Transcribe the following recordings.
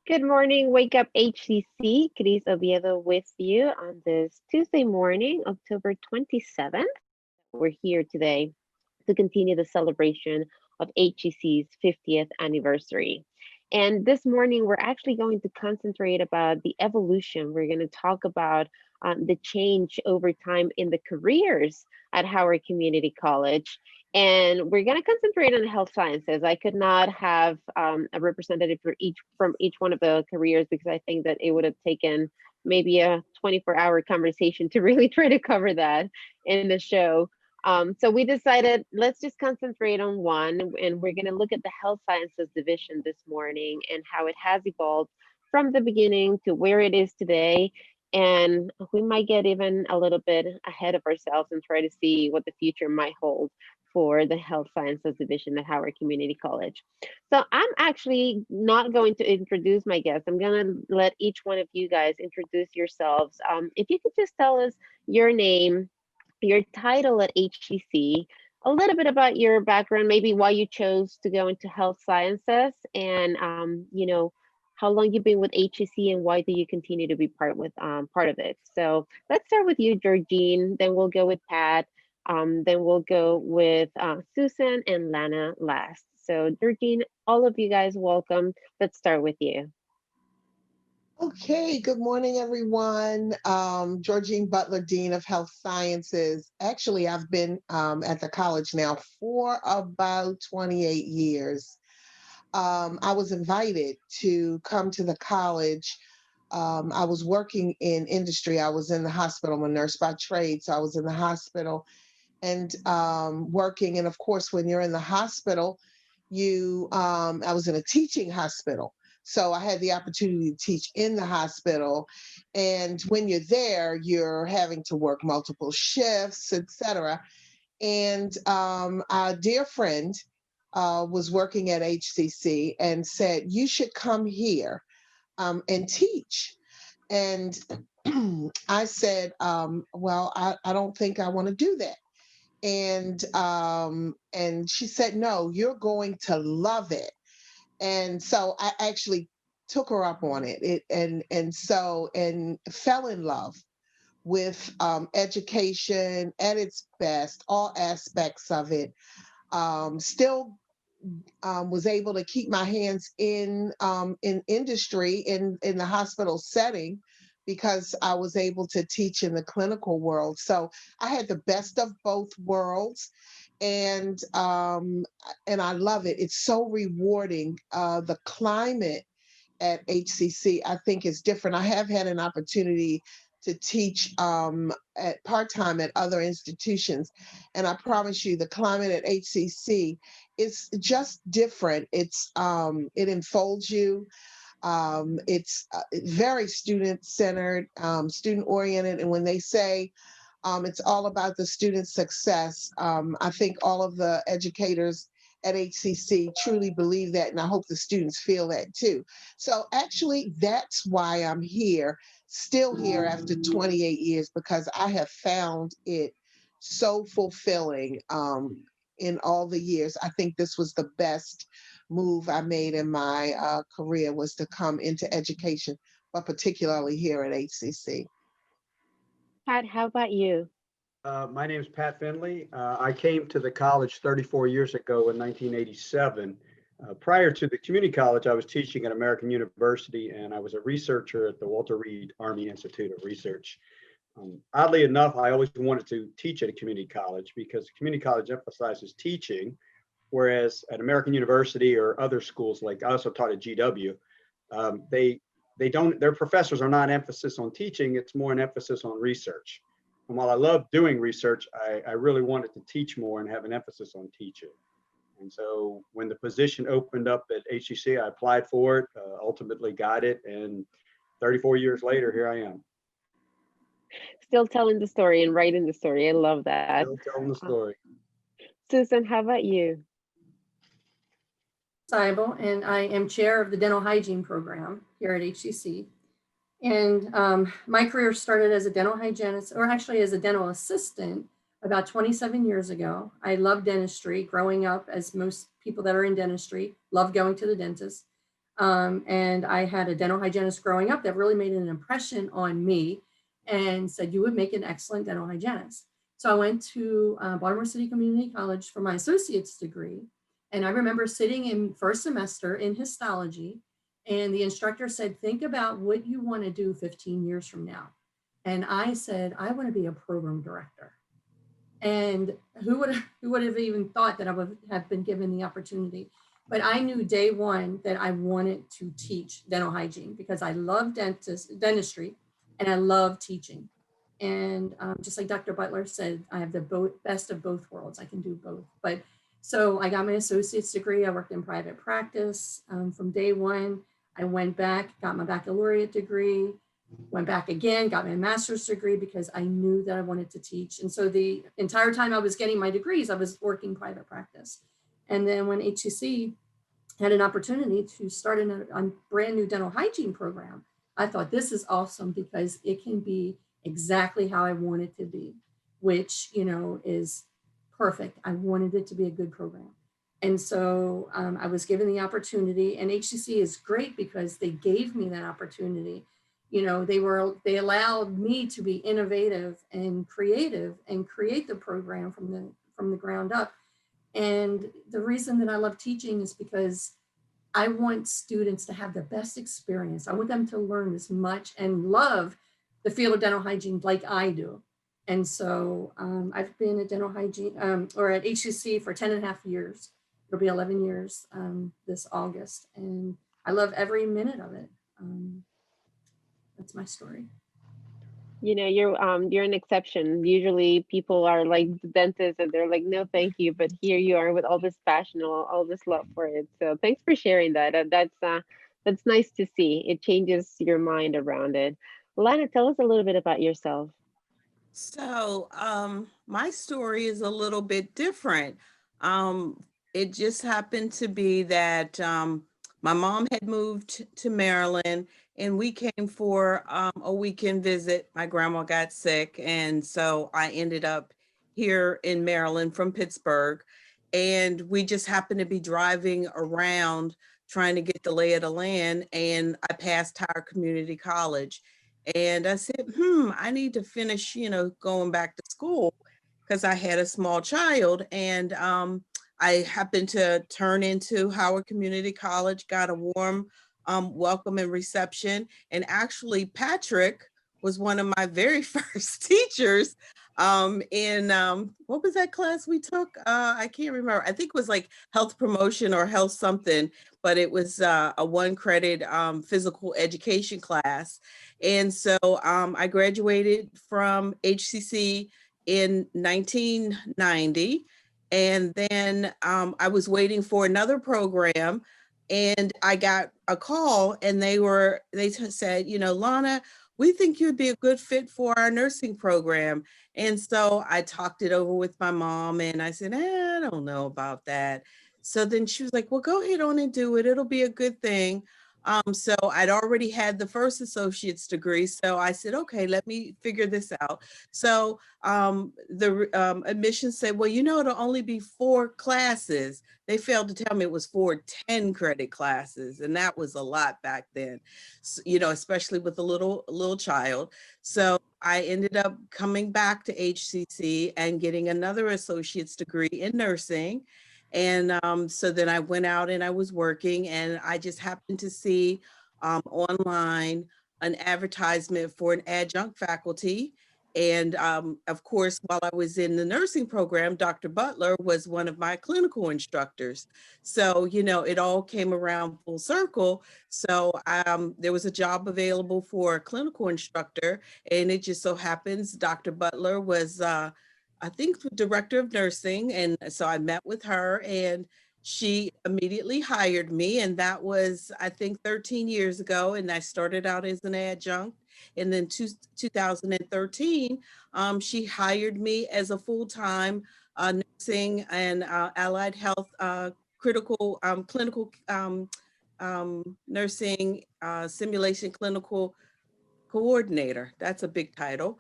Good morning, Wake Up HCC. Cris Oviedo with you on this Tuesday morning, October 27th. We're here today to continue the celebration of HCC's 50th anniversary. And this morning, we're actually going to concentrate about the evolution. We're going to talk about the change over time in the careers at Howard Community College. And we're going to concentrate on health sciences. I could not have a representative for each from each one of the careers because I think that it would have taken maybe a 24-hour conversation to really try to cover that in the show. So we decided let's just concentrate on one, and we're going to look at the health sciences division this morning and how it has evolved from the beginning to where it is today. And we might get even a little bit ahead of ourselves and try to see what the future might hold for the health sciences division at Howard Community College. So I'm actually not going to introduce my guests. I'm going to let each one of you guys introduce yourselves. If you could just tell us your name, your title at HCC, a little bit about your background, maybe why you chose to go into health sciences, and how long you've been with HCC and why do you continue to be part of it. So let's start with you, Georgine. Then we'll go with Pat. Then we'll go with Susan and Lana last. So Georgine, all of you guys, welcome. Let's start with you. Okay, good morning, everyone. Georgine Butler, Dean of Health Sciences. Actually, I've been at the college now for about 28 years. I was invited to come to the college. I was working in industry. I was in the hospital. I'm a nurse by trade, so I was in the hospital and working. And of course, when you're in the hospital, I was in a teaching hospital. So I had the opportunity to teach in the hospital. And when you're there, you're having to work multiple shifts, etc. And our dear friend was working at HCC and said, "You should come here and teach." And I said, "Well, I don't think I want to do that." And she said, "No, you're going to love it." And so I actually took her up on it, and fell in love with education at its best, all aspects of it. Still was able to keep my hands in industry in the hospital setting because I was able to teach in the clinical world. So I had the best of both worlds, and I love it. It's so rewarding. The climate at HCC, I think, is different. I have had an opportunity to teach at part-time at other institutions, and I promise you, the climate at HCC is just different. It enfolds you. It's very student-centered, student-oriented, and when they say it's all about the student success. I think all of the educators at HCC truly believe that, and I hope the students feel that too. So actually, that's why I'm here, still here after 28 years, because I have found it so fulfilling in all the years. I think this was the best move I made in my career, was to come into education, but particularly here at HCC. Pat, how about you? My name is Pat Finley. I came to the college 34 years ago in 1987. Prior to the community college, I was teaching at American University and I was a researcher at the Walter Reed Army Institute of Research. Oddly enough, I always wanted to teach at a community college because community college emphasizes teaching, whereas at American University or other schools, like I also taught at GW, they don't, their professors are not emphasis on teaching, it's more an emphasis on research. And while I love doing research, I really wanted to teach more and have an emphasis on teaching. And so when the position opened up at HCC, I applied for it, ultimately got it, and 34 years later, here I am, Still telling the story and writing the story. I love that. still telling the story. Susan, how about you? Seibel, and I am chair of the dental hygiene program here at HCC. And my career started as a dental hygienist, or actually as a dental assistant, about 27 years ago. I love dentistry growing up, as most people that are in dentistry love going to the dentist. And I had a dental hygienist growing up that really made an impression on me and said, you would make an excellent dental hygienist. So I went to Baltimore City Community College for my associate's degree. And I remember sitting in first semester in histology, and the instructor said, think about what you want to do 15 years from now. And I said, I want to be a program director. And who would have even thought that I would have been given the opportunity? But I knew day one that I wanted to teach dental hygiene because I love dentistry and I love teaching. And just like Dr. Butler said, I have the best of both worlds. I can do both. But so I got my associate's degree. I worked in private practice from day one. I went back, got my baccalaureate degree, went back again, got my master's degree because I knew that I wanted to teach. And so the entire time I was getting my degrees, I was working private practice. And then when HCC had an opportunity to start a brand new dental hygiene program, I thought this is awesome because it can be exactly how I want it to be, which, you know, is perfect. I wanted it to be a good program. And so I was given the opportunity, and HCC is great because they gave me that opportunity. You know, they allowed me to be innovative and creative and create the program from the ground up. And the reason that I love teaching is because I want students to have the best experience. I want them to learn as much and love the field of dental hygiene like I do. And so I've been at dental hygiene or at HCC for 10 and a half years. It'll be 11 years this August. And I love every minute of it. That's my story. You know, you're an exception. Usually people are like the dentist and they're like, no, thank you. But here you are with all this passion, all this love for it. So thanks for sharing that. That's nice to see. It changes your mind around it. Lana, tell us a little bit about yourself. So, my story is a little bit different. It just happened to be that my mom had moved to Maryland and we came for a weekend visit. My grandma got sick, and so I ended up here in Maryland from Pittsburgh. And we just happened to be driving around trying to get the lay of the land, and I passed Tyre Community College. And I said, I need to finish, going back to school because I had a small child. And I happened to turn into Howard Community College, got a warm welcome and reception. And actually, Patrick was one of my very first teachers in what was that class we took? I can't remember. I think it was like health promotion or health something, but it was a 1 credit physical education class. And so I graduated from HCC in 1990. And then I was waiting for another program, and I got a call, and they said, Lana, we think you'd be a good fit for our nursing program. And so I talked it over with my mom, and I said, I don't know about that. So then she was like, well, go ahead on and do it. It'll be a good thing. So I'd already had the first associate's degree. So I said, okay, let me figure this out. So the admissions said, well, it'll only be 4 classes. They failed to tell me it was 4 10 credit classes. And that was a lot back then, so, especially with a little child. So I ended up coming back to HCC and getting another associate's degree in nursing. And so then I went out and I was working, and I just happened to see online an advertisement for an adjunct faculty. And of course, while I was in the nursing program, Dr. Butler was one of my clinical instructors. So, it all came around full circle. So there was a job available for a clinical instructor, and it just so happens Dr. Butler was I think the director of nursing. And so I met with her, and she immediately hired me. And that was, I think, 13 years ago. And I started out as an adjunct. And then 2013, she hired me as a full-time nursing and allied health clinical nursing simulation clinical coordinator. That's a big title.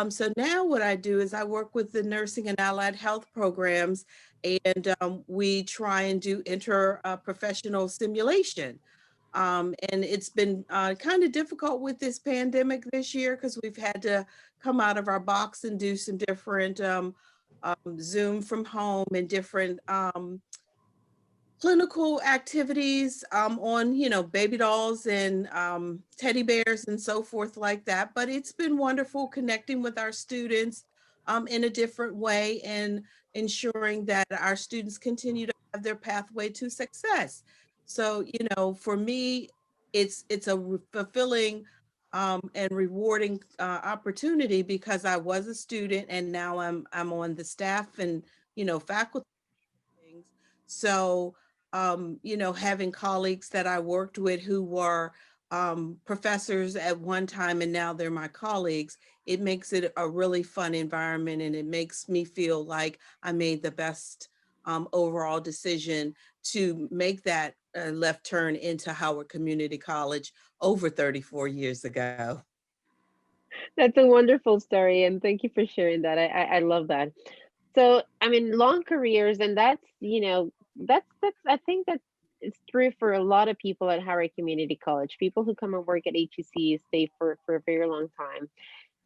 So now what I do is I work with the nursing and allied health programs, and we try and do interprofessional simulation. And it's been kind of difficult with this pandemic this year because we've had to come out of our box and do some different Zoom from home and different clinical activities on, baby dolls and teddy bears and so forth like that. But it's been wonderful connecting with our students in a different way and ensuring that our students continue to have their pathway to success. So, for me, it's a fulfilling and rewarding opportunity because I was a student and now I'm on the staff and faculty things. So, having colleagues that I worked with who were professors at one time and now they're my colleagues, it makes it a really fun environment and it makes me feel like I made the best overall decision to make that left turn into Howard Community College over 34 years ago. That's a wonderful story, and thank you for sharing that. I love that. So, I mean, long careers, and that's, that's I think that it's true for a lot of people at Howard Community College. People who come and work at HEC stay for a very long time.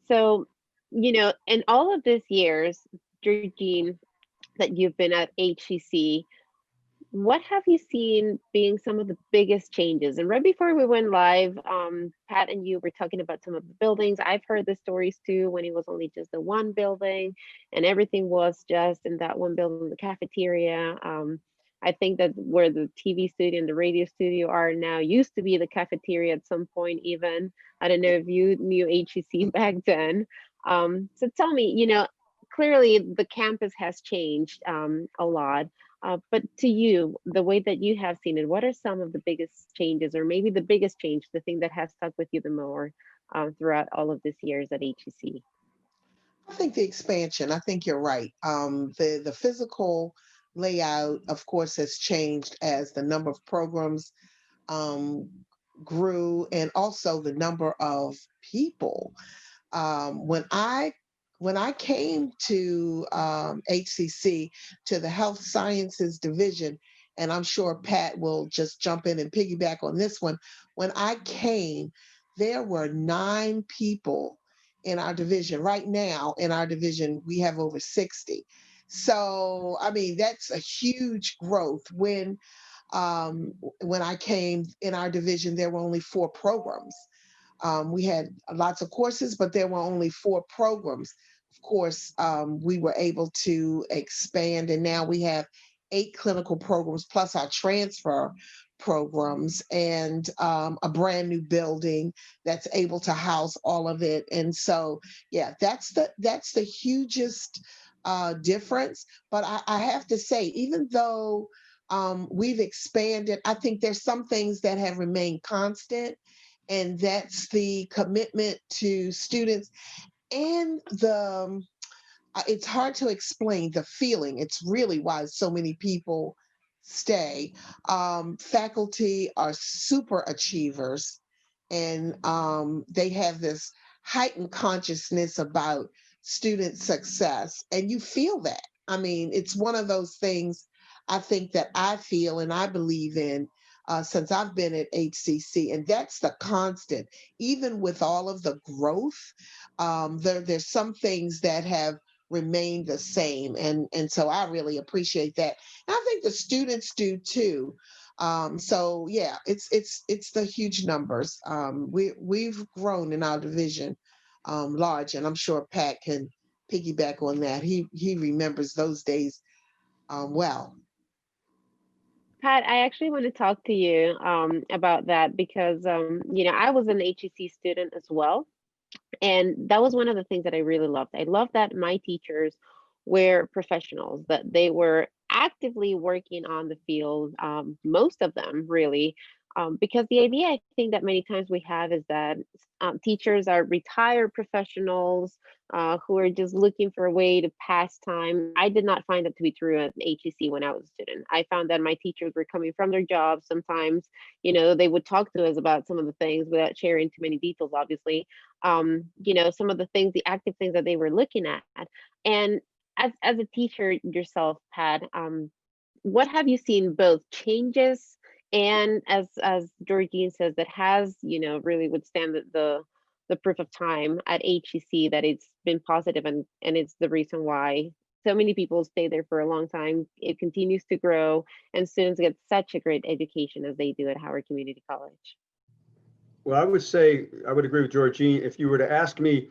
So, in all of these years, Georgine, that you've been at HEC, what have you seen being some of the biggest changes? And right before we went live, Pat and you were talking about some of the buildings. I've heard the stories too when it was only just the one building and everything was just in that one building, the cafeteria. I think that where the TV studio and the radio studio are now used to be the cafeteria at some point even. I don't know if you knew HEC back then. So tell me, clearly the campus has changed a lot. But to you, the way that you have seen it, what are some of the biggest changes, or maybe the biggest change, the thing that has stuck with you the more throughout all of these years at HEC? I think the expansion, I think you're right. The physical layout, of course, has changed as the number of programs um, grew and also the number of people. When I came to HCC, to the Health Sciences Division, and I'm sure Pat will just jump in and piggyback on this one. When I came, there were 9 people in our division. Right now, in our division, we have over 60. So, I mean, that's a huge growth. When I came in our division, there were only 4 programs. We had lots of courses, but there were only 4 programs. Of course, we were able to expand, and now we have 8 clinical programs plus our transfer programs and a brand new building that's able to house all of it. And so, yeah, that's the hugest difference. But I have to say, even though we've expanded, I think there's some things that have remained constant, and that's the commitment to students and it's hard to explain the feeling. It's really why so many people stay. Faculty are super achievers, and they have this heightened consciousness about student success, and you feel that. I mean, it's one of those things I think that I feel and I believe in since I've been at HCC, and that's the constant. Even with all of the growth, there's some things that have remained the same, and so I really appreciate that. And I think the students do too. So yeah, it's the huge numbers. We've grown in our division large, and I'm sure Pat can piggyback on that. He remembers those days well. Pat, I actually want to talk to you about that because, I was an HEC student as well. And that was one of the things that I really loved. I loved that my teachers were professionals, that they were actively working on the field, most of them really. Because the idea I think that many times we have is that teachers are retired professionals who are just looking for a way to pass time. I did not find that to be true at HEC when I was a student. I found that my teachers were coming from their jobs. Sometimes, they would talk to us about some of the things without sharing too many details, obviously. Some of the things, the active things that they were looking at. And as a teacher yourself, Pat, what have you seen both changes and as Georgine says, that has, really withstand the proof of time at HEC, that it's been positive, and it's the reason why so many people stay there for a long time. It continues to grow, and students get such a great education as they do at Howard Community College. Well, I would say, I would agree with Georgine. If you were to ask me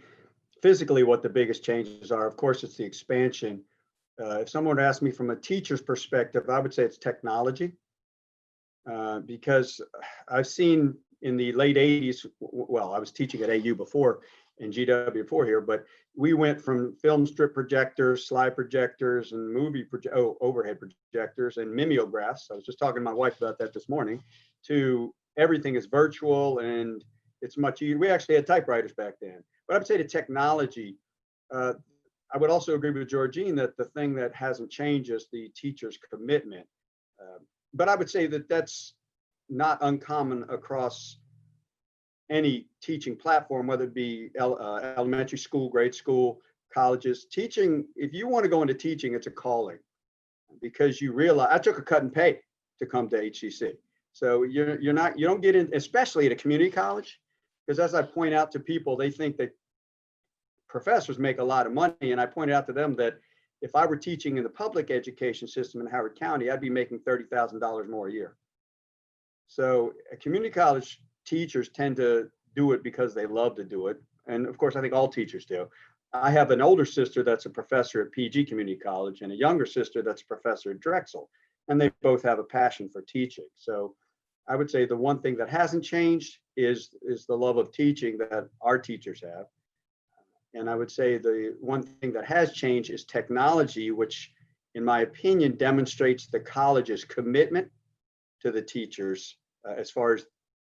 physically what the biggest changes are, of course, it's the expansion. If someone asked me from a teacher's perspective, I would say it's technology. Because I've seen in the late 80s, well, I was teaching at AU before and GW before here, but we went from film strip projectors, slide projectors, and overhead projectors and mimeographs. I was just talking to my wife about that this morning, to everything is virtual and it's much easier. We actually had typewriters back then. But I would say the technology, I would also agree with Georgine that the thing that hasn't changed is the teacher's commitment. But I would say that that's not uncommon across any teaching platform, whether it be elementary school, grade school, colleges. Teaching, if you want to go into teaching, it's a calling, because you realize, I took a cut and pay to come to HCC. So you don't get in, especially at a community college, because as I point out to people, they think that professors make a lot of money. And I pointed out to them that if I were teaching in the public education system in Howard County, I'd be making $30,000 more a year. So community college teachers tend to do it because they love to do it. And of course, I think all teachers do. I have an older sister that's a professor at PG Community College and a younger sister that's a professor at Drexel. And they both have a passion for teaching. So I would say the one thing that hasn't changed is the love of teaching that our teachers have. And I would say the one thing that has changed is technology, which in my opinion demonstrates the college's commitment to the teachers as far as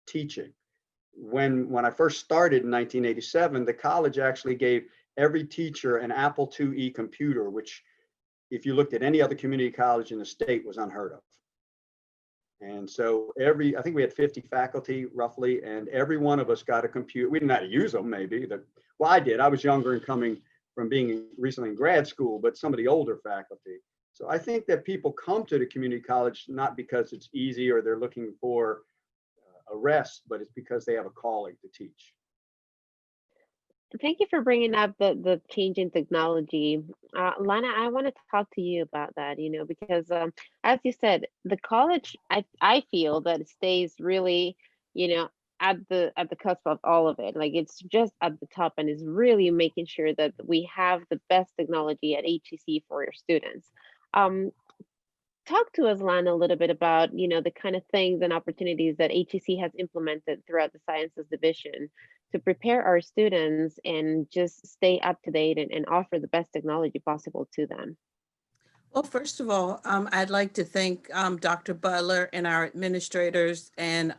teaching. When I first started in 1987, the college actually gave every teacher an Apple IIe computer, which if you looked at any other community college in the state was unheard of. And so I think we had 50 faculty roughly, and every one of us got a computer. We didn't know how to use them, maybe. Well, I did. I was younger and coming from being recently in grad school, but some of the older faculty. So I think that people come to the community college not because it's easy or they're looking for a rest, but it's because they have a calling to teach. Thank you for bringing up the change in technology. Lana, I want to talk to you about that, because as you said, the college, I feel that it stays really, at the cusp of all of it. Like, it's just at the top and is really making sure that we have the best technology at HCC for your students. Talk to us, Lana, a little bit about, the kind of things and opportunities that HCC has implemented throughout the Sciences Division to prepare our students and just stay up to date and offer the best technology possible to them. Well, first of all, I'd like to thank Dr. Butler and our administrators and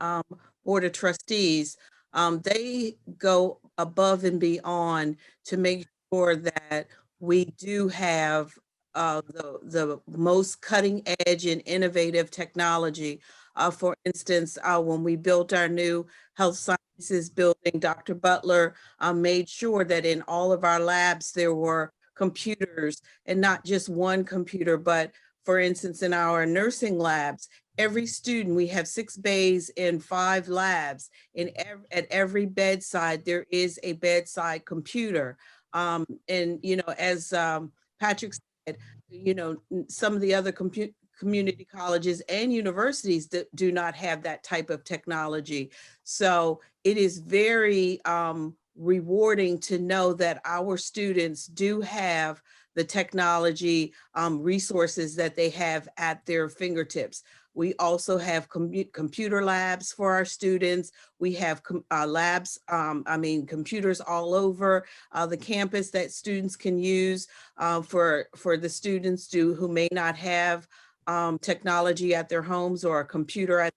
Board of Trustees. They go above and beyond to make sure that we do have the most cutting edge and innovative technology. For instance, when we built our new health sciences building, Dr. Butler made sure that in all of our labs there were computers, and not just one computer, but for instance, in our nursing labs, every student, we have 6 bays in 5 labs. At every bedside, there is a bedside computer. And, as Patrick said, some of the other community colleges and universities that do not have that type of technology. So it is very rewarding to know that our students do have the technology resources that they have at their fingertips. We also have computer labs for our students. We have labs, computers all over the campus that students can use for the students who may not have technology at their homes or a computer.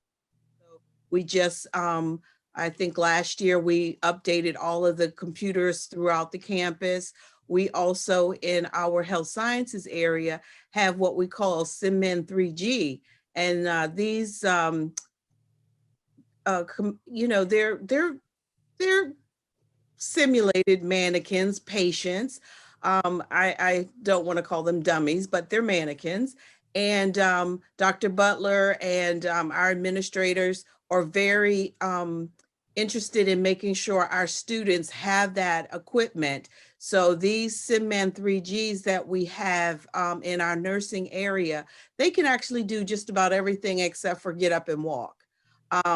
We just, I think last year we updated all of the computers throughout the campus. We also, in our health sciences area, have what we call SimMen 3G. And these, they're simulated mannequins, patients. I don't want to call them dummies, but they're mannequins. And Dr. Butler and our administrators are very interested in making sure our students have that equipment. So these SimMan 3Gs that we have in our nursing area, they can actually do just about everything except for get up and walk.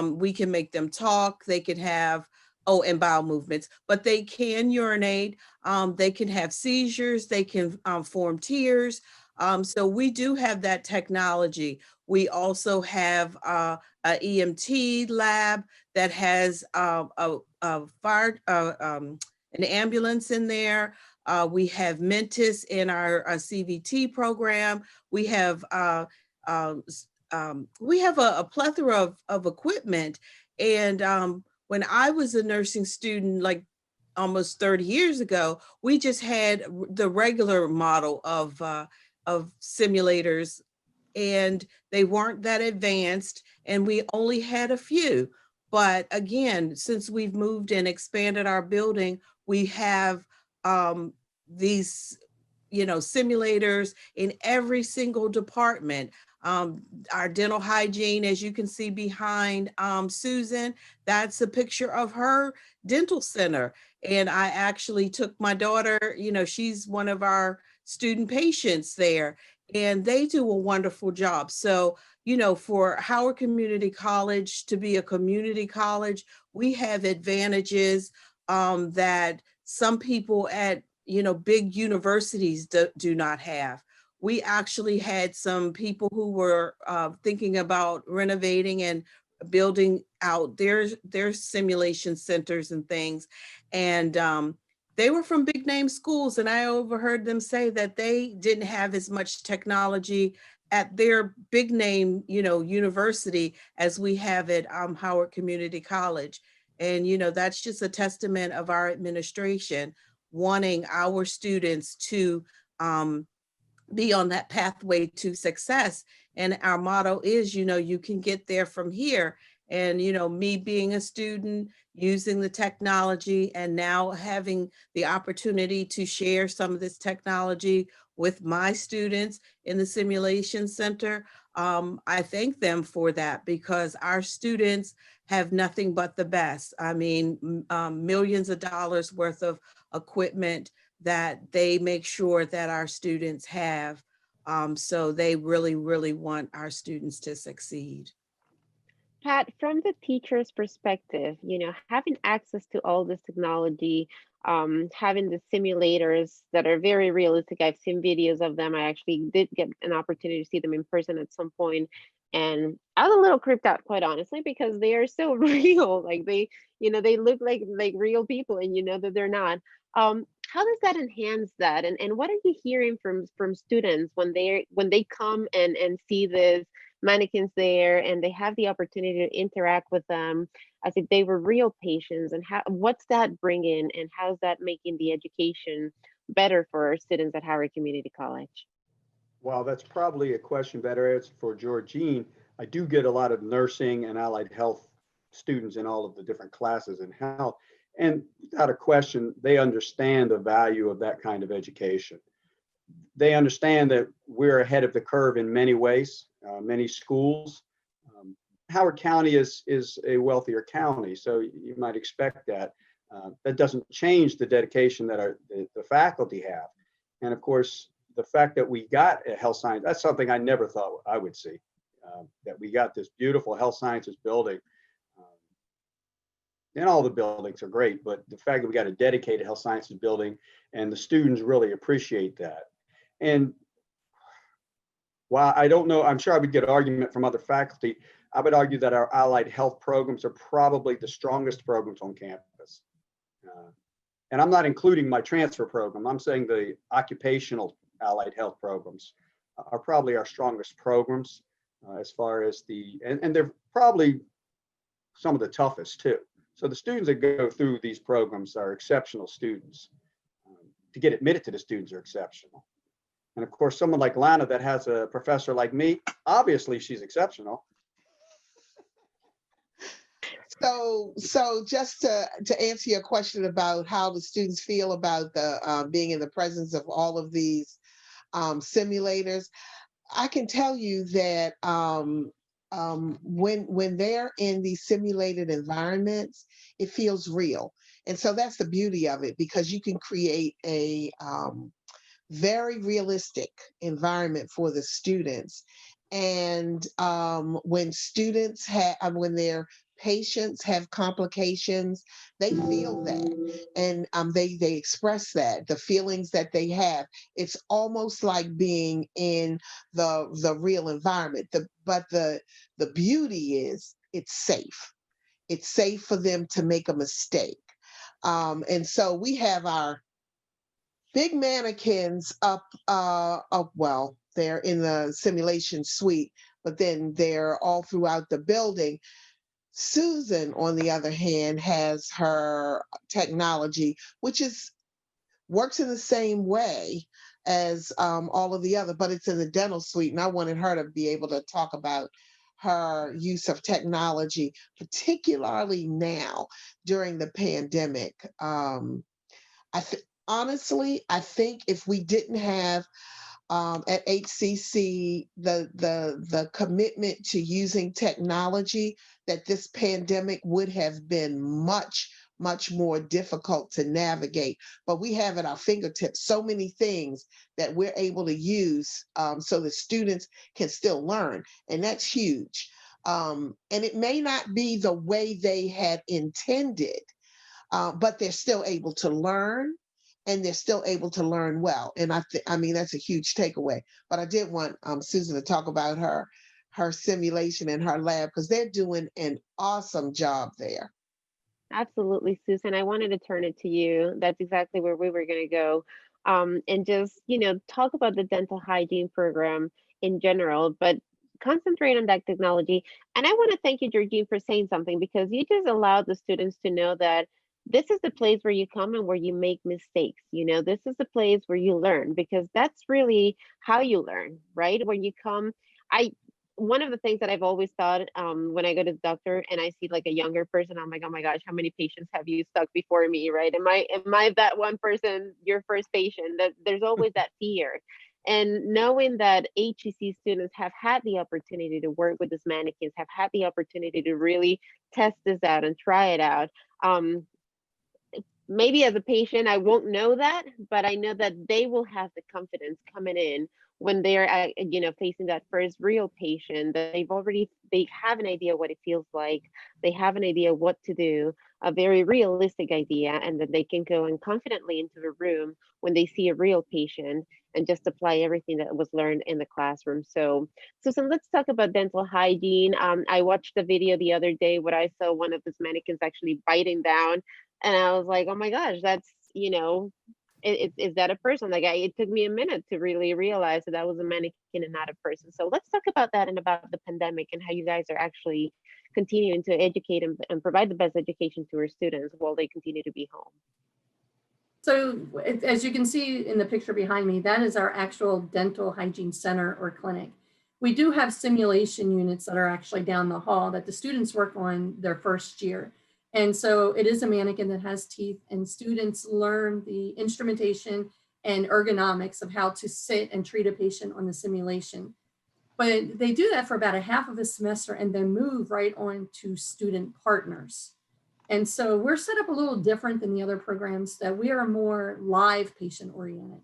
We can make them talk, they can have, oh, and bowel movements, but they can urinate, they can have seizures, they can form tears. So we do have that technology. We also have a EMT lab that has a fire, an ambulance in there. We have Mentis in our CVT program. We have a plethora of equipment. And when I was a nursing student, like almost 30 years ago, we just had the regular model of simulators, and they weren't that advanced, and we only had a few. But again, since we've moved and expanded our building, we have these, simulators in every single department. Our dental hygiene, as you can see behind Susan, that's a picture of her dental center. And I actually took my daughter, she's one of our student patients there, and they do a wonderful job. So, for Howard Community College to be a community college, we have advantages that some people at, big universities do not have. We actually had some people who were thinking about renovating and building out their simulation centers and things. And they were from big name schools, and I overheard them say that they didn't have as much technology at their big name, university as we have at Howard Community College. And, that's just a testament of our administration wanting our students to be on that pathway to success. And our motto is, you can get there from here. And, me being a student, using the technology, and now having the opportunity to share some of this technology with my students in the simulation center, I thank them for that, because our students have nothing but the best. I mean, millions of dollars worth of equipment that they make sure that our students have. So they really, really want our students to succeed. Pat, from the teacher's perspective, having access to all this technology, having the simulators that are very realistic. I've seen videos of them. I actually did get an opportunity to see them in person at some point, and I was a little creeped out, quite honestly, because they are so real. Like they look like real people, and you know that they're not. How does that enhance that? And what are you hearing from students when they come and see this mannequins there, and they have the opportunity to interact with them as if they were real patients? And what's that bringing, and how's that making the education better for our students at Howard Community College? Well, that's probably a question better answered for Georgine. I do get a lot of nursing and allied health students in all of the different classes in health. And without a question, they understand the value of that kind of education. They understand that we're ahead of the curve in many ways, many schools. Howard County is a wealthier county, so you might expect that. That doesn't change the dedication that the faculty have. And of course, the fact that we got a health science, that's something I never thought I would see, that we got this beautiful health sciences building. And all the buildings are great, but the fact that we got a dedicated health sciences building, and the students really appreciate that. And while I don't know, I'm sure I would get an argument from other faculty, I would argue that our allied health programs are probably the strongest programs on campus. And I'm not including my transfer program. I'm saying the occupational allied health programs are probably our strongest programs as far as and they're probably some of the toughest too. So the students that go through these programs are exceptional students. To get admitted to the students are exceptional. And of course, someone like Lana that has a professor like me, obviously she's exceptional. So just to answer your question about how the students feel about the being in the presence of all of these simulators, I can tell you that when they're in these simulated environments, it feels real, and so that's the beauty of it because you can create a very realistic environment for the students. And when students have, when their patients have complications, they feel that, and they express that the feelings that they have. It's almost like being in the real environment. The beauty is it's safe. It's safe for them to make a mistake. And so we have our big mannequins up, well, they're in the simulation suite, but then they're all throughout the building. Susan, on the other hand, has her technology, which is works in the same way as all of the other, but it's in the dental suite. And I wanted her to be able to talk about her use of technology, particularly now during the pandemic. Honestly, I think if we didn't have at HCC the commitment to using technology, that this pandemic would have been much more difficult to navigate. But we have at our fingertips so many things that we're able to use so the students can still learn, and that's huge. And it may not be the way they had intended, but they're still able to learn, and they're still able to learn well. And I mean, that's a huge takeaway. But I did want Susan to talk about her simulation and her lab because they're doing an awesome job there. Absolutely, Susan. I wanted to turn it to you. That's exactly where we were going to go. And just, talk about the dental hygiene program in general, but concentrate on that technology. And I want to thank you, Georgine, for saying something because you just allowed the students to know that this is the place where you come and where you make mistakes. This is the place where you learn because that's really how you learn, right? When you come, I one of the things that I've always thought when I go to the doctor and I see like a younger person, I'm like, oh my gosh, how many patients have you stuck before me, right? Am I that one person, your first patient? That there's always that fear. And knowing that HEC students have had the opportunity to work with these mannequins, have had the opportunity to really test this out and try it out. Um, Maybe as a patient I won't know that, but I know that they will have the confidence coming in when they're facing that first real patient, that they have an idea what it feels like, they have an idea what to do, a very realistic idea, and that they can go and confidently into the room when they see a real patient and just apply everything that was learned in the classroom. So Susan, let's talk about dental hygiene. I watched the video the other day where I saw one of these mannequins actually biting down, and I was like, oh my gosh, that's, is that a person? Like, it took me a minute to really realize that was a mannequin and not a person. So let's talk about that and about the pandemic and how you guys are actually continuing to educate and provide the best education to our students while they continue to be home. So as you can see in the picture behind me, that is our actual dental hygiene center or clinic. We do have simulation units that are actually down the hall that the students work on their first year. And so it is a mannequin that has teeth, and students learn the instrumentation and ergonomics of how to sit and treat a patient on the simulation. But they do that for about a half of a semester and then move right on to student partners. And so we're set up a little different than the other programs, that we are more live patient oriented.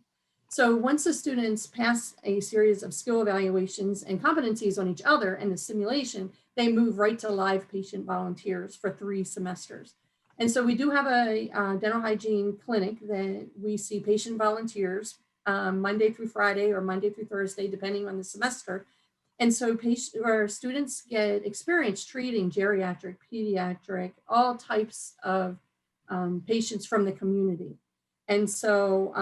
So once the students pass a series of skill evaluations and competencies on each other in the simulation, they move right to live patient volunteers for 3 semesters. And so we do have a dental hygiene clinic that we see patient volunteers Monday through Friday or Monday through Thursday, depending on the semester. And so students get experience treating geriatric, pediatric, all types of patients from the community. And so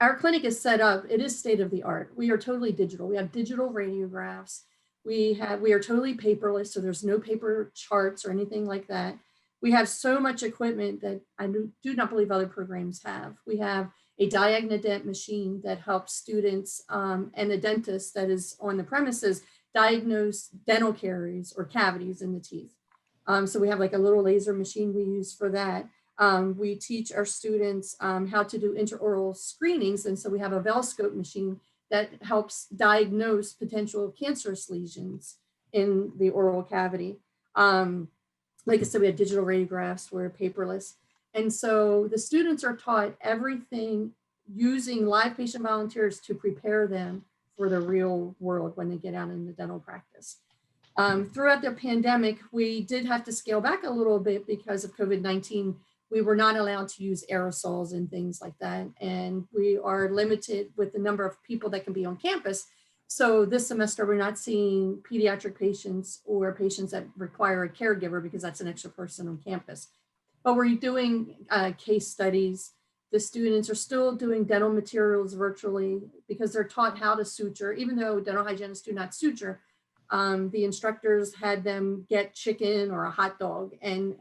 our clinic is set up, it is state of the art. We are totally digital. We have digital radiographs. We are totally paperless, so there's no paper charts or anything like that. We have so much equipment that I do not believe other programs have. We have a Diagnodent machine that helps students and the dentist that is on the premises diagnose dental caries or cavities in the teeth. So we have like a little laser machine we use for that. We teach our students how to do intraoral screenings. And so we have a Velscope machine that helps diagnose potential cancerous lesions in the oral cavity. Like I said, we had digital radiographs, we're paperless. And so the students are taught everything using live patient volunteers to prepare them for the real world when they get out in the dental practice. Throughout the pandemic, we did have to scale back a little bit because of COVID-19. We were not allowed to use aerosols and things like that. And we are limited with the number of people that can be on campus. So this semester, we're not seeing pediatric patients or patients that require a caregiver because that's an extra person on campus. But we're doing case studies. The students are still doing dental materials virtually because they're taught how to suture, even though dental hygienists do not suture. The instructors had them get chicken or a hot dog and,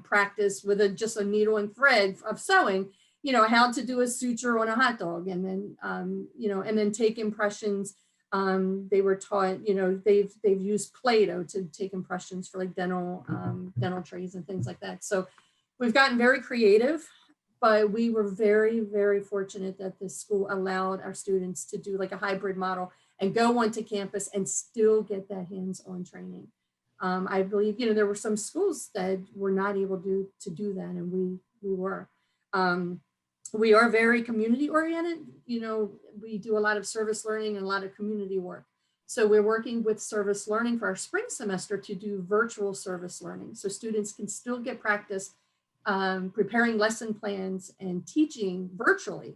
practice with just a needle and thread of sewing, how to do a suture on a hot dog, and then, and then take impressions. They were taught, they've used Play-Doh to take impressions for like dental trays and things like that. So we've gotten very creative, but we were very, very fortunate that the school allowed our students to do like a hybrid model and go onto campus and still get that hands-on training. I believe, there were some schools that were not able to do that, and we were. We are very community oriented. We do a lot of service learning and a lot of community work. So we're working with service learning for our spring semester to do virtual service learning. So students can still get practice preparing lesson plans and teaching virtually.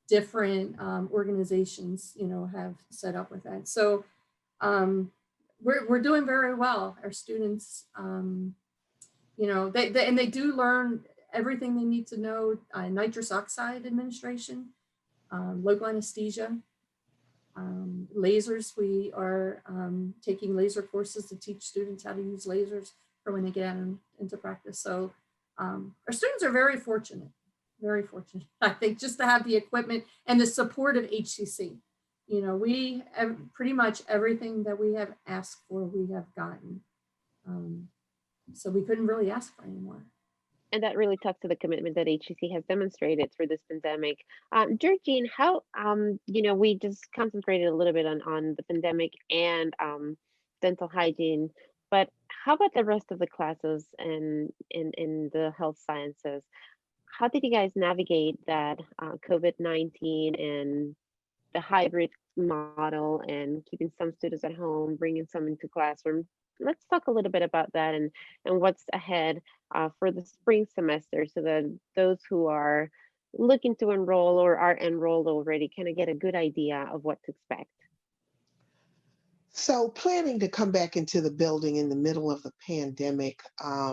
Different organizations, have set up with that. So we're doing very well. Our students, they do learn everything they need to know, nitrous oxide administration, local anesthesia, lasers. We are taking laser courses to teach students how to use lasers for when they get out into practice. So our students are very fortunate, I think, just to have the equipment and the support of HCC. We have pretty much everything that we have asked for, we have gotten. So we couldn't really ask for any more. And that really talks to the commitment that HCC has demonstrated through this pandemic. Georgine, how, we just concentrated a little bit on the pandemic and dental hygiene, but how about the rest of the classes and in the health sciences? How did you guys navigate that COVID-19 and the hybrid model and keeping some students at home, bringing some into classroom? Let's talk a little bit about that and what's ahead for the spring semester so that those who are looking to enroll or are enrolled already kind of get a good idea of what to expect. So planning to come back into the building in the middle of the pandemic, I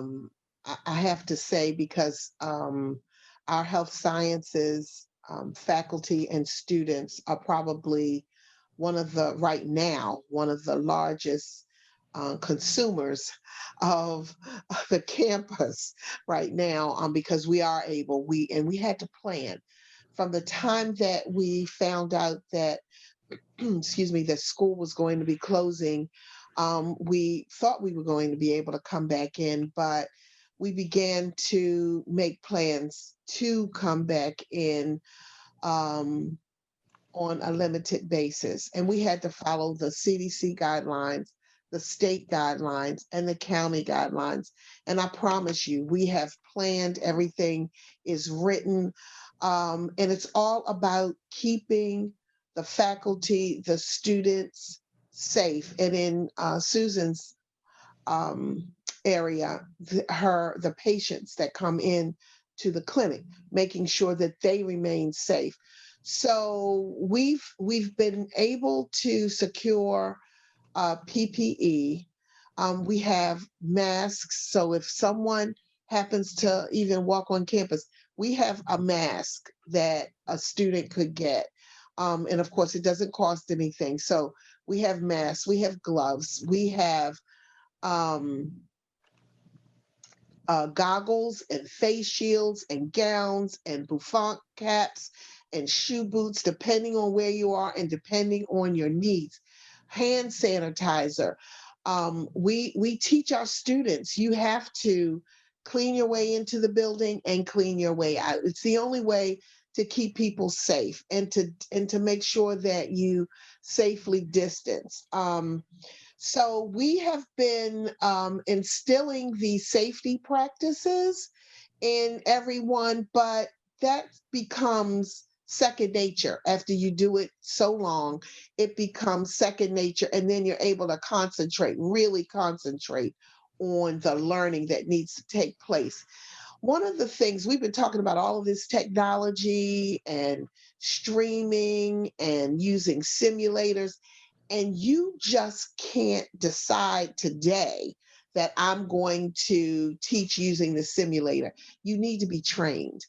have to say, because our health sciences faculty and students are probably right now, one of the largest consumers of the campus right now, because we had to plan from the time that we found out that that school was going to be closing. We thought we were going to be able to come back in, but we began to make plans to come back in on a limited basis. And we had to follow the CDC guidelines, the state guidelines, and the county guidelines. And I promise you, we have planned, everything is written, and it's all about keeping the faculty, the students safe. And in Susan's area, the patients that come in to the clinic, making sure that they remain safe. So we've been able to secure PPE. We have masks. So if someone happens to even walk on campus, we have a mask that a student could get. And of course, it doesn't cost anything. So we have masks, we have gloves, we have goggles and face shields and gowns and bouffant caps and shoe boots, depending on where you are and depending on your needs. Hand sanitizer. We teach our students, you have to clean your way into the building and clean your way out. It's the only way to keep people safe and to make sure that you safely distance. So we have been instilling these safety practices in everyone, but that becomes second nature after you do it so long. It becomes second nature, and then you're able to concentrate, really concentrate on the learning that needs to take place. One of the things we've been talking about, all of this technology and streaming and using simulators, and you just can't decide today that I'm going to teach using the simulator. You need to be trained.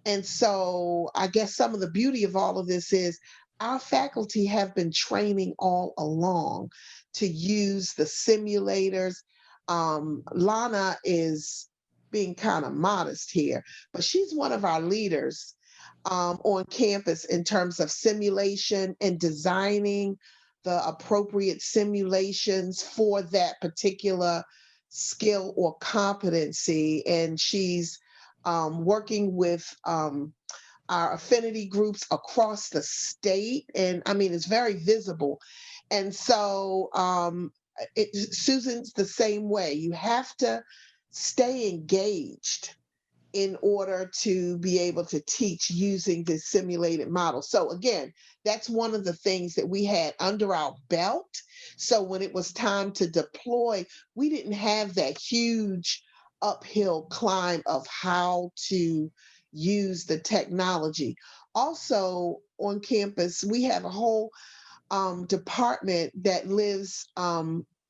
And so I guess some of the beauty of all of this is our faculty have been training all along to use the simulators. Lana is being kind of modest here, but she's one of our leaders on campus in terms of simulation and designing the appropriate simulations for that particular skill or competency. And she's working with our affinity groups across the state. And I mean, it's very visible. And so Susan's the same way. You have to stay engaged in order to be able to teach using this simulated model. So again, that's one of the things that we had under our belt. So when it was time to deploy, we didn't have that huge uphill climb of how to use the technology. Also on campus, we have a whole department that lives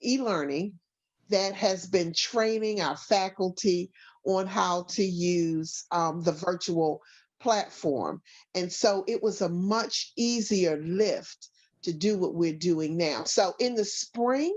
e-learning that has been training our faculty on how to use the virtual platform. And so it was a much easier lift to do what we're doing now. So in the spring,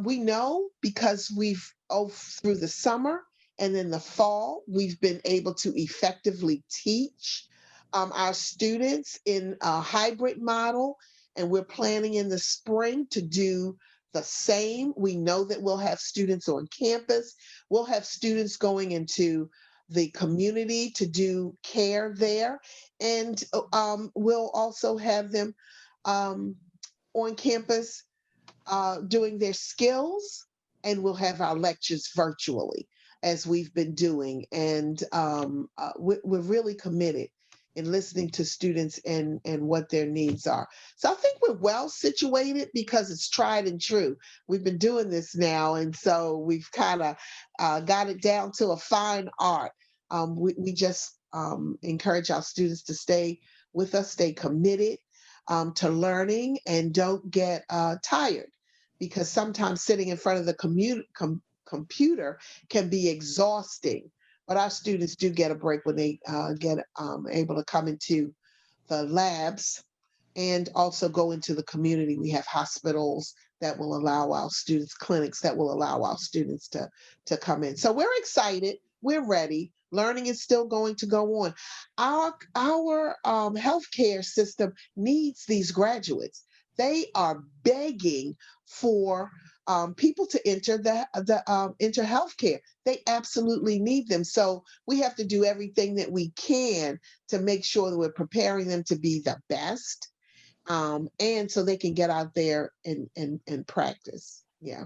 we know because through the summer and in the fall, we've been able to effectively teach our students in a hybrid model, and we're planning in the spring to do the same. We know that we'll have students on campus. We'll have students going into the community to do care there. And we'll also have them on campus doing their skills, and we'll have our lectures virtually as we've been doing. And we're really committed in listening to students and what their needs are. So I think we're well situated because it's tried and true. We've been doing this now, and so we've kind of got it down to a fine art. We just encourage our students to stay with us, stay committed to learning, and don't get tired, because sometimes sitting in front of the computer can be exhausting. But our students do get a break when they get able to come into the labs and also go into the community. We have hospitals that will allow our students, clinics that will allow our students to come in. So we're excited. We're ready. Learning is still going to go on. Our healthcare system needs these graduates. They are begging for people to enter enter healthcare. They absolutely need them. So we have to do everything that we can to make sure that we're preparing them to be the best, and so they can get out there and practice. Yeah.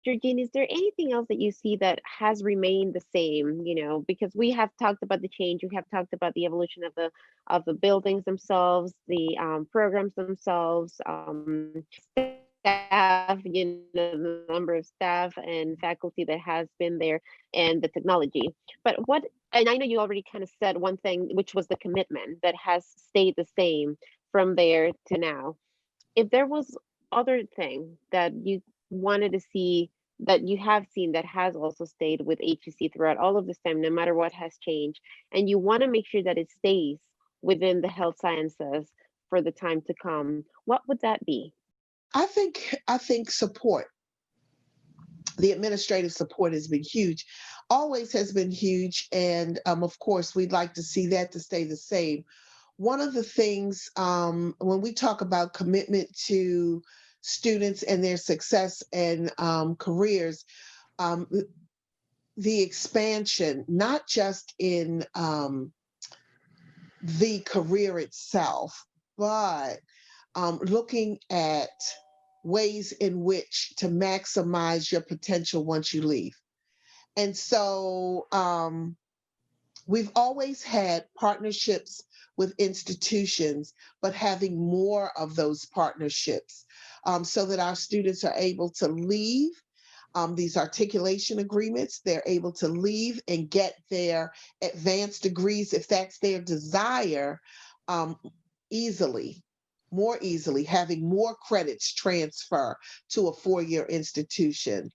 Georgine, is there anything else that you see that has remained the same? Because we have talked about the change, we have talked about the evolution of the buildings themselves, the programs themselves, staff, the number of staff and faculty that has been there, and the technology. But and I know you already kind of said one thing, which was the commitment that has stayed the same from there to now. If there was other thing that you wanted to see, that you have seen, that has also stayed with HCC throughout all of this time, no matter what has changed, and you want to make sure that it stays within the health sciences for the time to come, what would that be? I think support. The administrative support has been huge, always has been huge, and of course we'd like to see that to stay the same. One of the things when we talk about commitment to students and their success and careers, the expansion, not just in the career itself, but looking at ways in which to maximize your potential once you leave. And so we've always had partnerships with institutions, but having more of those partnerships so that our students are able to leave these articulation agreements. They're able to leave and get their advanced degrees, if that's their desire, um, easily, more easily, having more credits transfer to a four-year institution.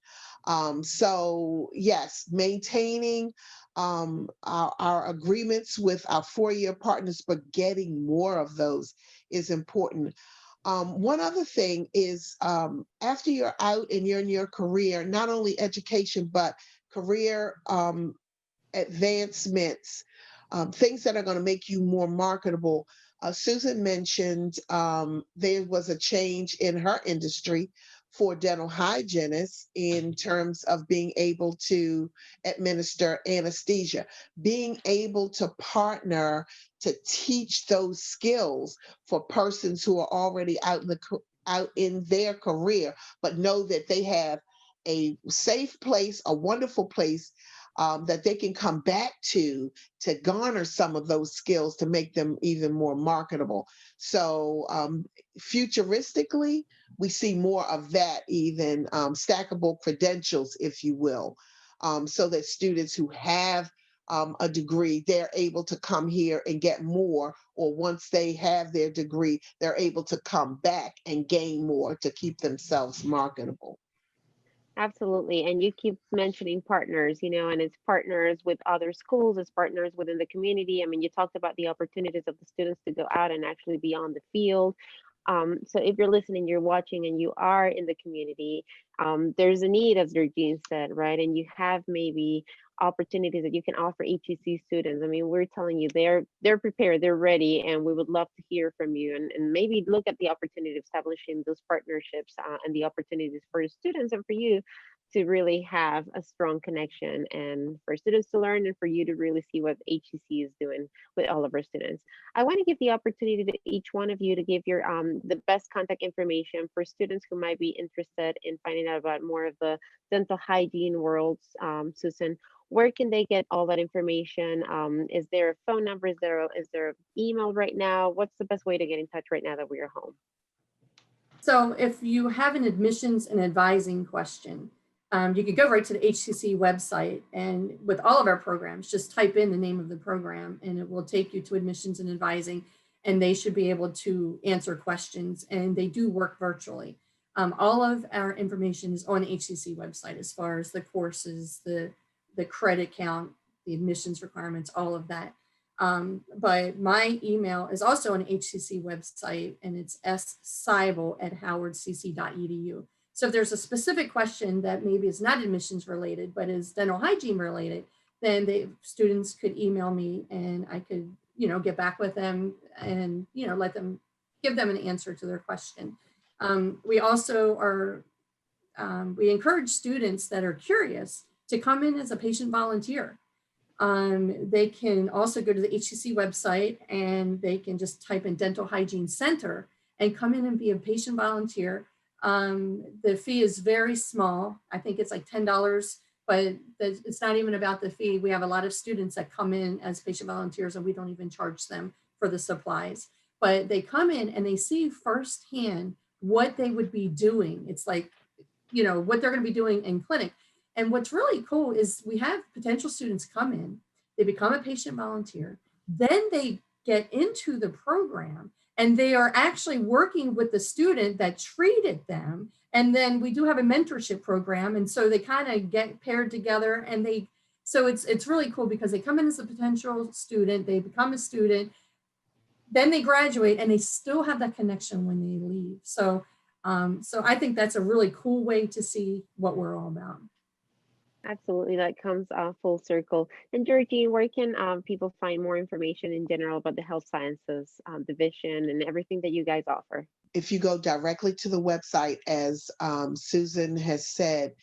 So yes, maintaining our agreements with our four-year partners, but getting more of those is important. One other thing is after you're out and you're in your career, not only education, but career advancements, things that are going to make you more marketable. Susan mentioned there was a change in her industry for dental hygienists in terms of being able to administer anesthesia, being able to partner to teach those skills for persons who are already out in their career, but know that they have a safe place, a wonderful place that they can come back to garner some of those skills to make them even more marketable. So futuristically, we see more of that, even stackable credentials, if you will, so that students who have a degree, they're able to come here and get more, or once they have their degree, they're able to come back and gain more to keep themselves marketable. Absolutely. And you keep mentioning partners, and it's partners with other schools, it's partners within the community. I mean, you talked about the opportunities of the students to go out and actually be on the field. So if you're listening, you're watching, and you are in the community, there's a need, as Georgine said, right? And you have maybe opportunities that you can offer HEC students. I mean, we're telling you they're prepared, they're ready, and we would love to hear from you, and maybe look at the opportunity of establishing those partnerships and the opportunities for your students and for you to really have a strong connection, and for students to learn, and for you to really see what HEC is doing with all of our students. I want to give the opportunity to each one of you to give your the best contact information for students who might be interested in finding out about more of the dental hygiene worlds. Susan, where can they get all that information? Is there a phone number? Is there an email right now? What's the best way to get in touch right now that we are home? So if you have an admissions and advising question, you could go right to the HCC website, and with all of our programs, just type in the name of the program and it will take you to admissions and advising, and they should be able to answer questions, and they do work virtually. All of our information is on the HCC website as far as the courses, the credit count, the admissions requirements, all of that. But my email is also on the HCC website, and it's sseibel@howardcc.edu. So if there's a specific question that maybe is not admissions related, but is dental hygiene related, then the students could email me, and I could, get back with them and, give them an answer to their question. We also we encourage students that are curious to come in as a patient volunteer. They can also go to the HCC website, and they can just type in Dental Hygiene Center and come in and be a patient volunteer. The fee is very small. I think it's like $10, but it's not even about the fee. We have a lot of students that come in as patient volunteers, and we don't even charge them for the supplies. But they come in and they see firsthand what they would be doing. It's like, what they're going to be doing in clinic. And what's really cool is we have potential students come in, they become a patient volunteer, then they get into the program, and they are actually working with the student that treated them. And then we do have a mentorship program. And so they kind of get paired together, and so it's really cool because they come in as a potential student, they become a student, then they graduate, and they still have that connection when they leave. So I think that's a really cool way to see what we're all about. Absolutely, that comes full circle. And Georgine, where can people find more information in general about the health sciences division and everything that you guys offer? If you go directly to the website, as Susan has said,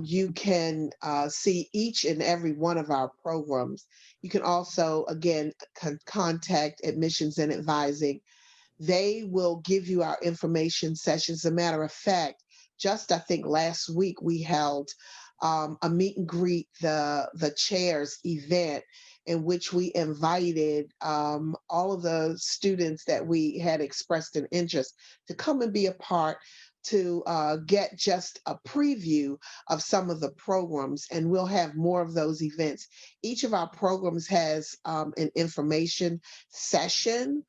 You can see each and every one of our programs. You can also, again, contact Admissions and Advising. They will give you our information sessions. As a matter of fact, just I think last week we held a meet and greet, the chairs event, in which we invited all of the students that we had expressed an interest to come and be a part, to get just a preview of some of the programs, and we'll have more of those events. Each of our programs has an information session,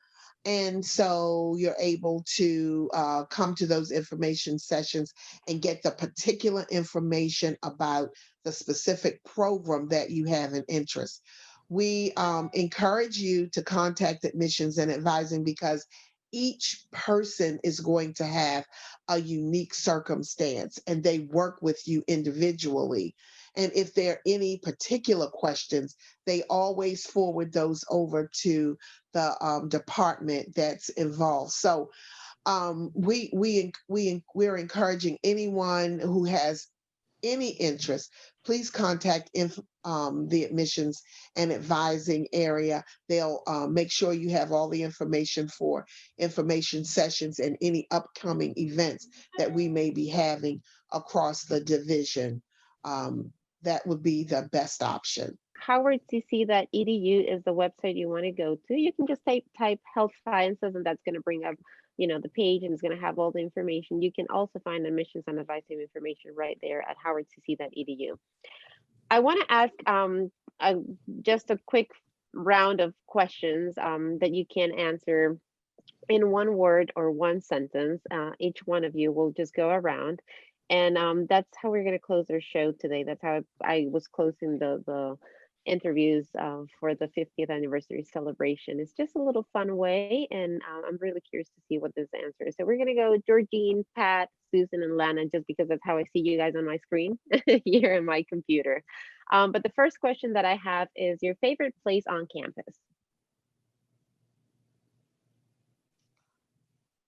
and so you're able to come to those information sessions and get the particular information about the specific program that you have an interest. We encourage you to contact Admissions and Advising, because each person is going to have a unique circumstance and they work with you individually. And if there are any particular questions, they always forward those over to the department that's involved. So we're encouraging anyone who has any interest, please contact the Admissions and Advising area. They'll make sure you have all the information for information sessions and any upcoming events that we may be having across the division. That would be the best option. howardcc.edu is the website you want to go to. You can just type health sciences, and that's going to bring up, the page, and it's going to have all the information. You can also find admissions and advising information right there at howardcc.edu. I want to ask just a quick round of questions that you can answer in one word or one sentence. Each one of you will just go around. And that's how we're going to close our show today. That's how I was closing the interviews for the 50th anniversary celebration. It's just a little fun way, and I'm really curious to see what this answer is. So we're going to go Georgine, Pat, Susan, and Lana, just because that's how I see you guys on my screen here in my computer. But the first question that I have is your favorite place on campus?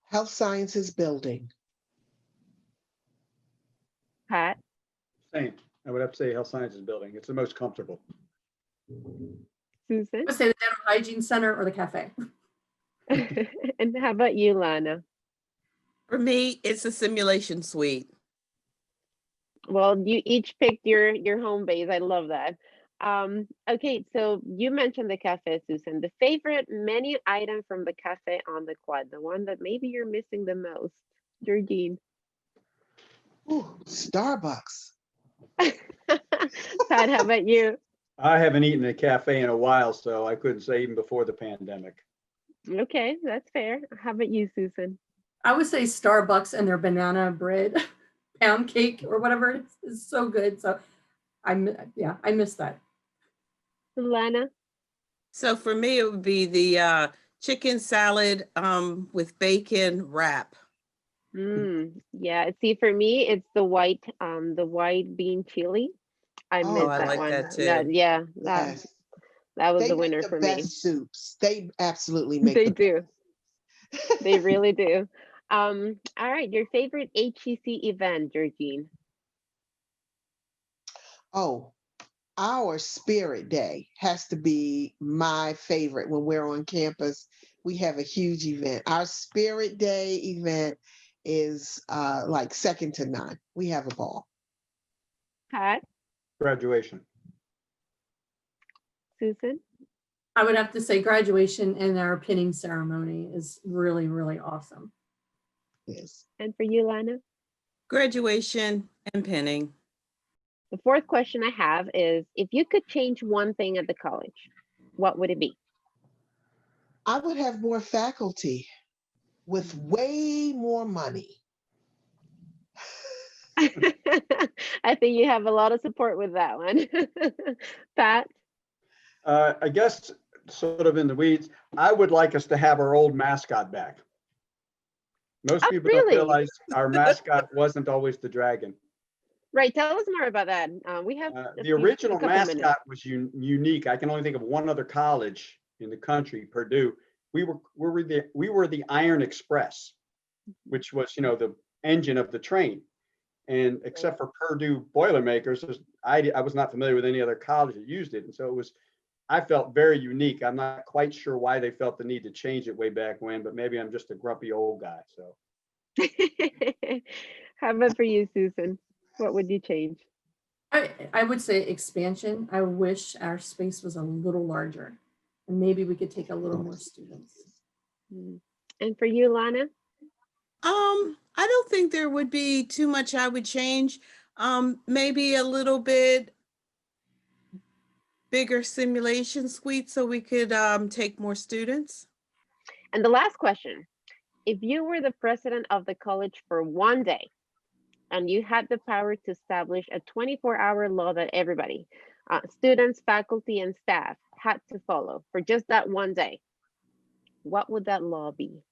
Health Sciences Building. Pat? Same. I would have to say Health Sciences Building. It's the most comfortable. Susan? I would say the Dental Hygiene Center or the cafe. And how about you, Lana? For me, it's a simulation suite. Well, you each picked your home base. I love that. Okay, so you mentioned the cafe, Susan. The favorite menu item from the cafe on the quad, the one that maybe you're missing the most, Georgine. Ooh, Starbucks. Pat, how about you? I haven't eaten at a cafe in a while, so I couldn't say even before the pandemic. Okay, that's fair. How about you, Susan? I would say Starbucks and their banana bread, pound cake or whatever it is so good. So I miss that. Lana? So for me, it would be the chicken salad with bacon wrap. Yeah. See, for me, it's the white bean chili. I Oh, miss I that like one. that too. Yes. That was They the make winner the for best me. soups. They absolutely make They the do. They really do. All right, your favorite HCC event, Georgine? Oh, our Spirit Day has to be my favorite when we're on campus. We have a huge event. Our Spirit Day event is like second to none. We have a ball. Pat? Graduation. Susan? I would have to say graduation and our pinning ceremony is really, really awesome. Yes. And for you, Lana? Graduation and pinning. The fourth question I have is, if you could change one thing at the college, what would it be? I would have more faculty with way more money. I think you have a lot of support with that one. Pat? I guess sort of in the weeds, I would like us to have our old mascot back. Most Oh, people don't really? realize our mascot wasn't always the dragon. Right, tell us more about that. We have The original a couple minutes. mascot was unique. I can only think of one other college in the country, Purdue. We were the Iron Express, which was, the engine of the train. And except for Purdue Boilermakers, I was not familiar with any other college that used it. And so I felt very unique. I'm not quite sure why they felt the need to change it way back when, but maybe I'm just a grumpy old guy. So How about for you, Susan? What would you change? I would say expansion. I wish our space was a little larger and maybe we could take a little more students. Mm. And for you, Lana? I don't think there would be too much I would change. Maybe a little bit bigger simulation suite so we could take more students. And the last question, if you were the president of the college for one day and you had the power to establish a 24-hour law that everybody, students, faculty, and staff had to follow for just that one day, what would that law be?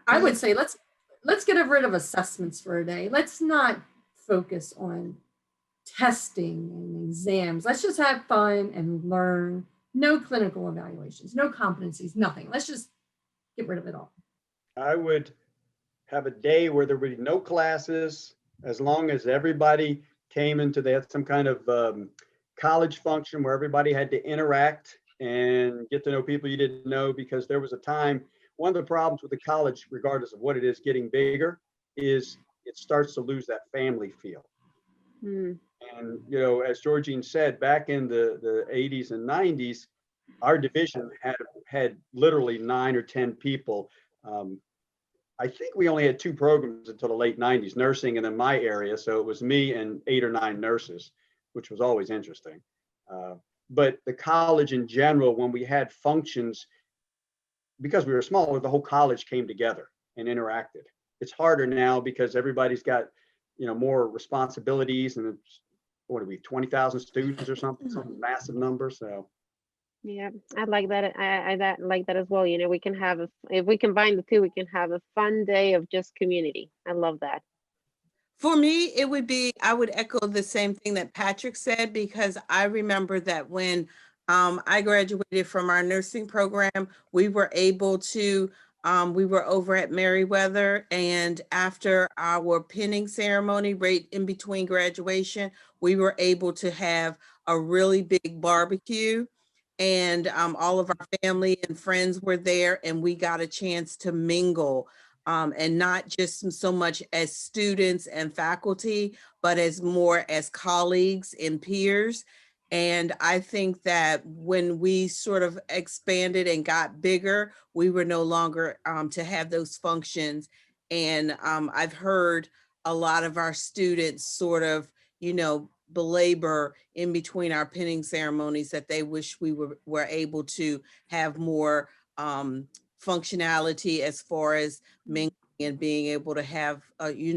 I would say let's get rid of assessments for a day. Let's not focus on testing and exams. Let's just have fun and learn. No clinical evaluations, no competencies, nothing. Let's just get rid of it all. I would have a day where there would be no classes, as long as everybody they had some kind of college function where everybody had to interact and get to know people you didn't know, because there was a time, one of the problems with the college, regardless of what it is, getting bigger, is it starts to lose that family feel. Hmm. And, as Georgine said, back in the 80s and 90s, our division had literally 9 or 10 people. I think we only had 2 programs until the late 90s, nursing and then my area. So it was me and 8 or 9 nurses, which was always interesting. But the college in general, when we had functions, because we were smaller, the whole college came together and interacted. It's harder now because everybody's got, more responsibilities, and it's, what are we, 20,000 students or something, some massive number. So Yeah, I like that. I like that as well. We can have if we combine the two, we can have a fun day of just community. I love that. For me, it would be, I would echo the same thing that Patrick said, because I remember that when I graduated from our nursing program, we were able to, we were over at Meriwether, and after our pinning ceremony, right in between graduation, we were able to have a really big barbecue. And all of our family and friends were there, and we got a chance to mingle. And not just so much as students and faculty, but as more as colleagues and peers. And I think that when we sort of expanded and got bigger, we were no longer to have those functions. And I've heard a lot of our students sort of, belabor in between our pinning ceremonies that they wish we were able to have more functionality as far as mingling and being able to have,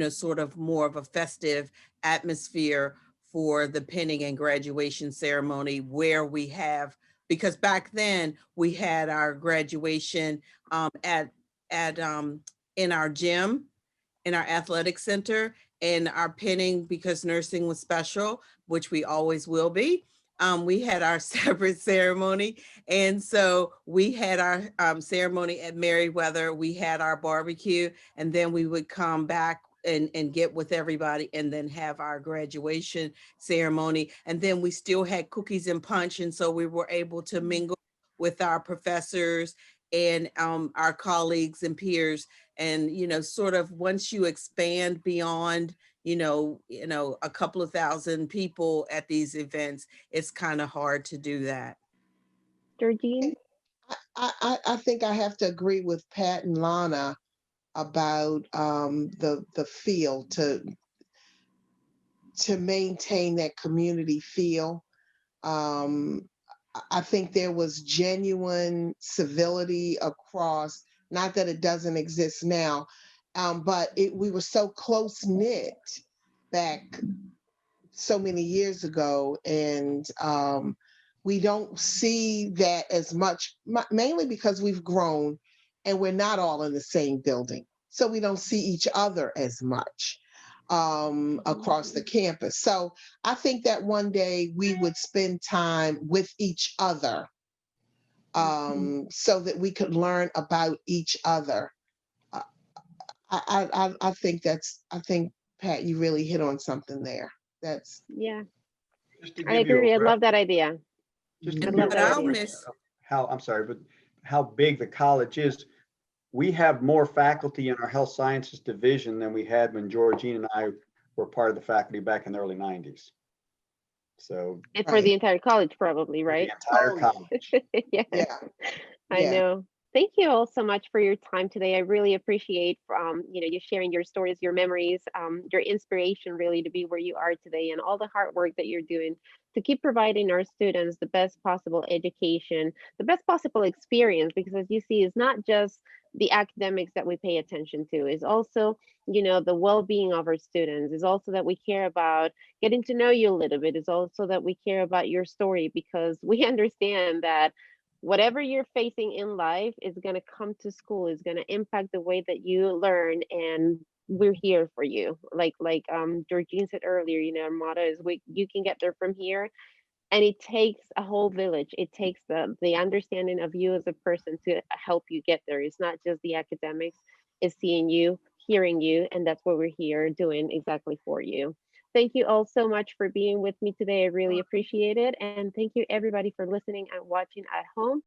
sort of more of a festive atmosphere for the pinning and graduation ceremony, where we have, because back then we had our graduation at in our gym, in our athletic center, and our pinning, because nursing was special, which we always will be. We had our separate ceremony. And so we had our ceremony at Meriwether, we had our barbecue, and then we would come back and get with everybody and then have our graduation ceremony. And then we still had cookies and punch. And so we were able to mingle with our professors and our colleagues and peers. And, sort of once you expand beyond, a couple of thousand people at these events, it's kind of hard to do that. Georgine? I think I have to agree with Pat and Lana about the feel, to maintain that community feel. I think there was genuine civility across, not that it doesn't exist now, but we were so close knit back so many years ago, and we don't see that as much, mainly because we've grown and we're not all in the same building. So we don't see each other as much across the campus. So I think that one day we would spend time with each other, so that we could learn about each other. I think Pat, you really hit on something there. That's Yeah, Just to I give you agree. I a love that idea. just I to And love give what you that a I'll idea. miss, how, I'm sorry, but how big the college is. We have more faculty in our health sciences division than we had when Georgine and I were part of the faculty back in the early 90s. So And for right. the entire college, probably, for the right? entire Oh, yeah. college. Yeah, Yeah. I Yeah. know. Thank you all so much for your time today. I really appreciate, you sharing your stories, your memories, your inspiration really to be where you are today, and all the hard work that you're doing to keep providing our students the best possible education, the best possible experience. Because as you see, it's not just the academics that we pay attention to. It's also, the well-being of our students. It's also that we care about getting to know you a little bit. It's also that we care about your story, because we understand that whatever you're facing in life is going to come to school, is going to impact the way that you learn, and we're here for you. Like Georgine said earlier, our motto is you can get there from here. And it takes a whole village. It takes the understanding of you as a person to help you get there. It's not just the academics, it's seeing you, hearing you, and that's what we're here doing exactly for you. Thank you all so much for being with me today. I really appreciate it. And thank you everybody for listening and watching at home.